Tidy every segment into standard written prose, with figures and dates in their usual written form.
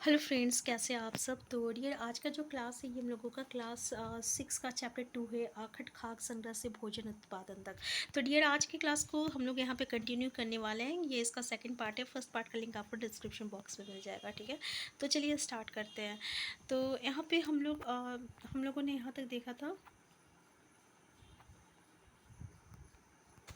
Hello friends, कैसे हैं आप सब। तो डियर, आज का जो क्लास है ये हम लोगों का क्लास 6 का चैप्टर 2 है, आखट खाक संग्रह से भोजन उत्पादन तक। तो डियर, आज की क्लास को हम लोग यहाँ पे कंटिन्यू करने वाले हैं। ये इसका सेकंड पार्ट है। फर्स्ट पार्ट का लिंक आपको डिस्क्रिप्शन बॉक्स में मिल जाएगा, ठीक है। तो चलिए स्टार्ट करते हैं। तो यहाँ पे हम लोगों ने यहाँ तक देखा था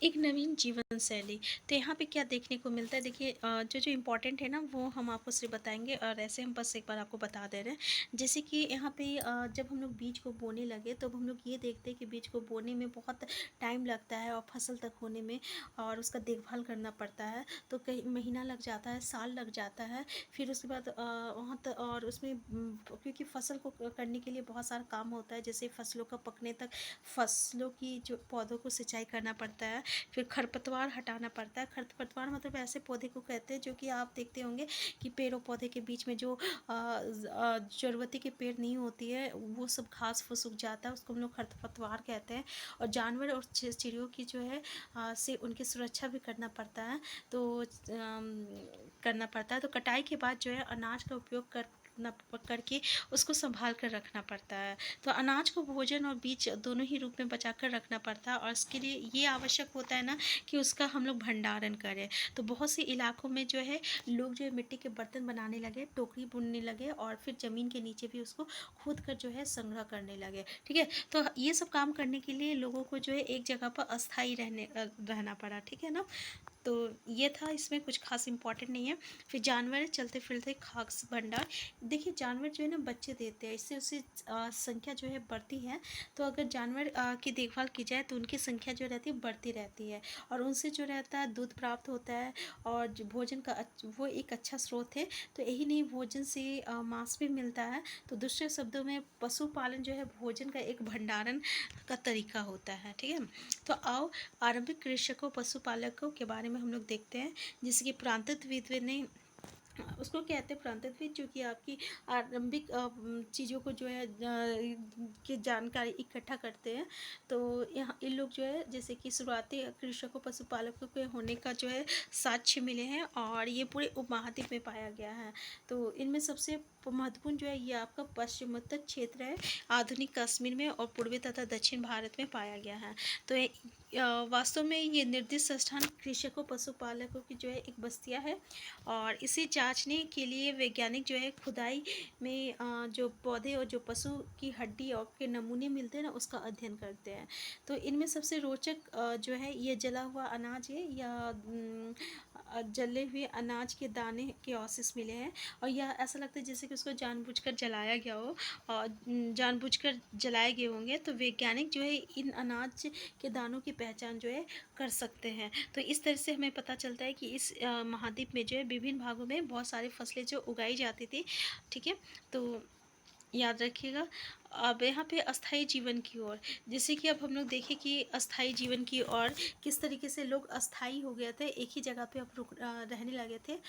एक नवीन जीवन शैली। तो यहाँ पे क्या देखने को मिलता है, देखिए जो जो इम्पोर्टेंट है ना वो हम आपको सिर्फ बताएंगे, और ऐसे हम बस एक बार आपको बता दे रहे हैं। जैसे कि यहाँ पे जब हम लोग बीज को बोने लगे तब हम लोग ये देखते हैं कि बीज को बोने में बहुत टाइम लगता है और फसल तक होने में, और उसका देखभाल करना पड़ता है। तो कई महीना लग जाता है, साल लग जाता है। फिर उसके बाद वहाँ तक, और उसमें क्योंकि फसल को करने के लिए बहुत सारा काम होता है, जैसे फसलों का पकने तक फसलों की जो पौधों को सिंचाई करना पड़ता है। फिर खरपतवार हटाना पड़ता है। खरपतवार मतलब ऐसे पौधे को कहते हैं जो कि आप देखते होंगे कि पेड़ और पौधे के बीच में जो ज़रूरती के पेड़ नहीं होती है, वो सब घास फूस उग जाता है, उसको हम लोग खरपतवार कहते हैं। और जानवर और चिड़ियों की जो है से उनकी सुरक्षा भी करना पड़ता है। तो कटाई के बाद जो है अनाज का उपयोग करके उसको संभाल कर रखना पड़ता है। तो अनाज को भोजन और बीज दोनों ही रूप में बचा कर रखना पड़ता है, और इसके लिए ये आवश्यक होता है ना कि उसका हम लोग भंडारण करें। तो बहुत से इलाकों में जो है लोग जो है मिट्टी के बर्तन बनाने लगे, टोकरी बुनने लगे, और फिर ज़मीन के नीचे भी उसको खोद कर जो है संग्रह करने लगे, ठीक है। तो ये सब काम करने के लिए लोगों को जो है एक जगह पर अस्थायी रहना पड़ा, ठीक है ना। तो ये था, इसमें कुछ खास इंपॉर्टेंट नहीं है। फिर जानवर चलते फिरते खाक भंडार। देखिए जानवर जो है ना बच्चे देते हैं, इससे उसकी संख्या जो है बढ़ती है। तो अगर जानवर की देखभाल की जाए तो उनकी संख्या जो रहती है बढ़ती रहती है, और उनसे जो रहता है दूध प्राप्त होता है, और जो भोजन का वो एक अच्छा स्रोत है। तो यही नहीं, भोजन से मांस भी मिलता है। तो दूसरे शब्दों में पशुपालन जो है भोजन का एक भंडारण का तरीका होता है, ठीक है। तो आओ आरंभिक कृषकों पशुपालकों के बारे में हम लोग देखते हैं। जैसे कि प्रांतत्विद ने उसको कहते हैं प्रांतत्विद, जो कि आपकी आरंभिक चीज़ों को जो है की जानकारी इकट्ठा करते हैं। तो यहाँ इन लोग जो है जैसे कि शुरुआती कृषकों पशुपालकों के होने का जो है साक्ष्य मिले हैं, और ये पूरे उपमहाद्वीप में पाया गया है। तो इनमें सबसे महत्वपूर्ण जो है ये आपका पश्चिमोत्तर क्षेत्र है, आधुनिक कश्मीर में, और पूर्वी तथा दक्षिण भारत में पाया गया है। तो वास्तव में ये निर्दिष्ट स्थान कृषकों पशुपालकों की जो है एक बस्तियाँ है, और इसे जांचने के लिए वैज्ञानिक जो है खुदाई में जो पौधे और जो पशु की हड्डी और के नमूने मिलते हैं ना उसका अध्ययन करते हैं। तो इनमें सबसे रोचक जो है ये जला हुआ अनाज है, या जले हुए अनाज के दाने के अवशेष मिले हैं। और यह ऐसा लगता है जैसे कि उसको जानबूझकर जलाया गया हो, और जानबूझकर जलाए गए होंगे। तो वैज्ञानिक जो है इन अनाज के दानों की पहचान जो है कर सकते हैं। तो इस तरह से हमें पता चलता है कि इस महाद्वीप में जो है विभिन्न भागों में बहुत सारी फसलें जो उगाई जाती थी, ठीक है। तो याद रखिएगा। अब यहाँ पे अस्थाई जीवन की ओर, जैसे कि अब हम लोग देखें कि अस्थाई जीवन की ओर किस तरीके से लोग अस्थाई हो गए थे, एक ही जगह पे अब रहने लगे थे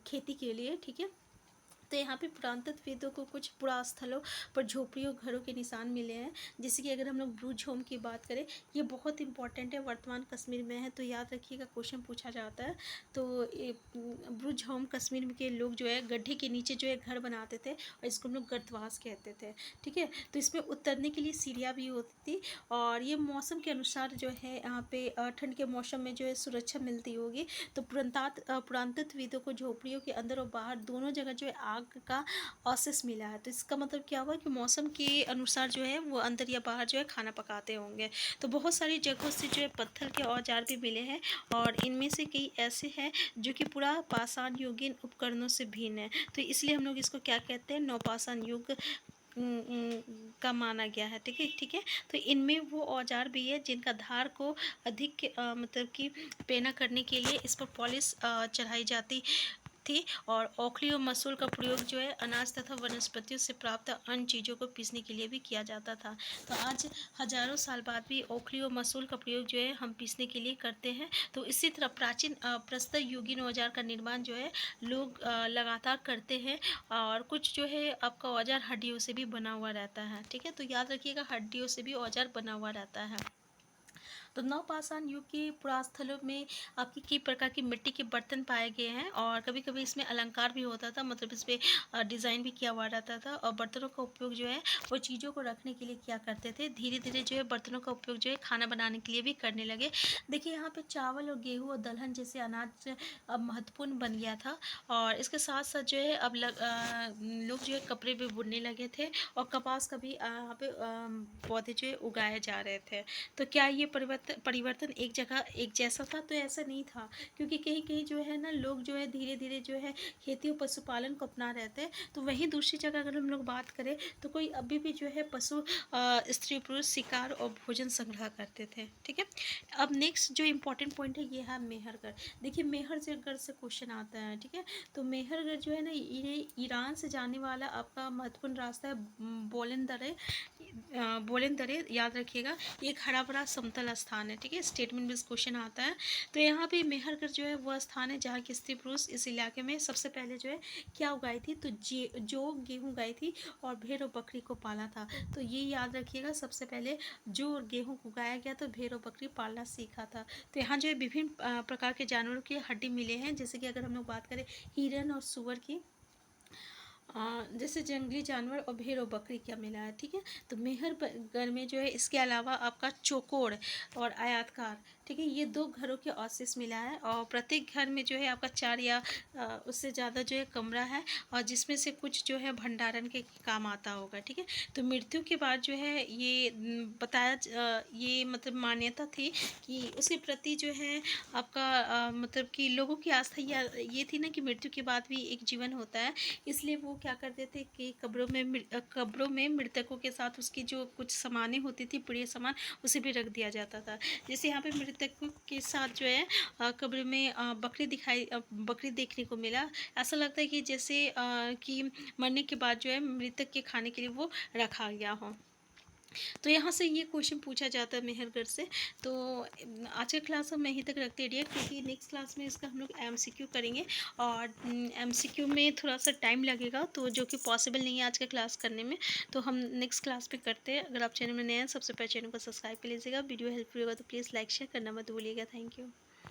खेती के लिए, ठीक है। तो यहाँ पे पुरातत्वविदों को कुछ पुरास्थलों पर झोपड़ियों घरों के निशान मिले हैं। जैसे कि अगर हम लोग ब्रूज होम की बात करें, ये बहुत इंपॉर्टेंट है, वर्तमान कश्मीर में है। तो याद रखिएगा, क्वेश्चन पूछा जाता है। तो ब्रूज होम कश्मीर के लोग जो है गड्ढे के नीचे जो है घर बनाते थे, और इसको हम लोग गर्तवास कहते थे, ठीक है। तो इसमें उतरने के लिए सीढ़ियाँ भी होती थी, और ये मौसम के अनुसार जो है यहाँ पे ठंड के मौसम में जो है सुरक्षा मिलती होगी। तो पुरातत्वविदों को झोपड़ियों के अंदर और बाहर दोनों जगह जो है आग का अवशेष मिला है। तो इसका मतलब क्या हुआ कि मौसम के अनुसार जो है वो अंदर या बाहर जो है खाना पकाते होंगे। तो बहुत सारी जगहों से जो है पत्थर के औजार भी मिले हैं, और इनमें से कई ऐसे हैं जो कि पूरा पाषाण युगीन उपकरणों से भिन्न है। तो इसलिए हम लोग इसको क्या कहते हैं, नवपाषाण युग का माना गया है, ठीक है, ठीक है। तो इनमें वो औजार भी है जिनका धार को अधिक मतलब कि पेना करने के लिए इस पर पॉलिश चढ़ाई जाती थी, और ओखली और मसूल का प्रयोग जो है अनाज तथा वनस्पतियों से प्राप्त अन्य चीज़ों को पीसने के लिए भी किया जाता था। तो आज हजारों साल बाद भी ओखली और मसूल का प्रयोग जो है हम पीसने के लिए करते हैं। तो इसी तरह प्राचीन प्रस्तर युगीन औजार का निर्माण जो है लोग लगातार करते हैं, और कुछ जो है आपका औजार हड्डियों से भी बना हुआ रहता है, ठीक है। तो याद रखिएगा, हड्डियों से भी औजार बना हुआ रहता है। तो नवपाषाण युग के पुरास्थलों में आपकी कई प्रकार की मिट्टी के बर्तन पाए गए हैं और कभी-कभी इसमें अलंकार भी होता था, मतलब इस पे डिज़ाइन भी किया हुआ रहता था और बर्तनों का उपयोग जो है वो चीज़ों को रखने के लिए किया करते थे। धीरे-धीरे जो है बर्तनों का उपयोग जो है खाना बनाने के लिए भी करने लगे। देखिए यहाँ पे चावल और गेहूँ और दलहन जैसे अनाज अब महत्वपूर्ण बन गया था और इसके साथ-साथ जो है अब लोग जो है कपड़े भी बुनने लगे थे और कपास का भी यहाँ पे पौधे जो है उगाए जा रहे थे। तो क्या ये परिवर्तन एक जगह एक जैसा था? तो ऐसा नहीं था, क्योंकि कहीं-कहीं जो है ना लोग जो है धीरे-धीरे जो है खेती और पशुपालन को अपना रहे थे। तो वहीं दूसरी जगह अगर हम लोग बात करें तो कोई अभी भी जो है पशु स्त्री-पुरुष शिकार और भोजन संग्रह करते थे, ठीक है? अब नेक्स्ट जो इम्पोर्टेंट पॉइंट है ये है मेहरगढ़। देखिए मेहरगढ़ से क्वेश्चन आता है, ठीक है? तो मेहरगढ़ जो है ना ये ईरान से जाने वाला आपका महत्वपूर्ण रास्ता है। बोलन दरे बोलन दरे याद रखिएगा, ये एक हरा भरा समतल स्थान है, ठीक है? स्टेटमेंट बेस्ड क्वेश्चन आता है। तो यहाँ पे मेहरगढ़ जो है वह स्थान है जहाँ की स्त्री पुरुष इस इलाके में सबसे पहले जो है क्या उगाई थी, तो जो गेहूँ उगाई थी और भेड़ और बकरी को पाला था। तो ये याद रखिएगा, सबसे पहले जो गेहूँ उगाया गया तो भेड़ और बकरी पालना सीखा था। तो यहाँ जो है विभिन्न प्रकार के जानवरों की हड्डी मिले हैं, जैसे कि अगर हम लोग बात करें हिरन और सूअर की, जैसे जंगली जानवर और भेड़ और बकरी क्या मिला है, ठीक है? तो मेहरगढ़ में जो है इसके अलावा आपका चौकोर और आयताकार, ठीक है, ये 2 घरों के अवशेष मिला है और प्रत्येक घर में जो है आपका 4 या उससे ज़्यादा जो है कमरा है और जिसमें से कुछ जो है भंडारण के काम आता होगा, ठीक है? तो मृत्यु के बाद जो है ये ये मतलब मान्यता थी कि उसके प्रति जो है आपका मतलब कि लोगों की आस्था ये थी ना कि मृत्यु के बाद भी एक जीवन होता है। इसलिए वो क्या करते थे कि कब्रों में मृतकों के साथ उसकी जो कुछ सामानें होती थी, प्रिय सामान, उसे भी रख दिया जाता था। जैसे यहाँ पे मृतकों के साथ जो है कब्र में बकरी देखने को मिला। ऐसा लगता है कि जैसे कि मरने के बाद जो है मृतक के खाने के लिए वो रखा गया हो। तो यहाँ से ये क्वेश्चन पूछा जाता है मेहरगढ़ से। तो आज का क्लास हम यहीं तक रखते हैं डियर, क्योंकि नेक्स्ट क्लास में इसका हम लोग एमसीक्यू करेंगे और एमसीक्यू में थोड़ा सा टाइम लगेगा, तो जो कि पॉसिबल नहीं है आज का क्लास करने में। तो हम नेक्स्ट क्लास पे करते हैं। अगर आप चैनल में नए हैं सबसे पहले चैनल को सब्सक्राइब कर लीजिएगा। वीडियो हेल्पफुल होगा तो प्लीज़ लाइक शेयर करना मत भूलिएगा। Thank you.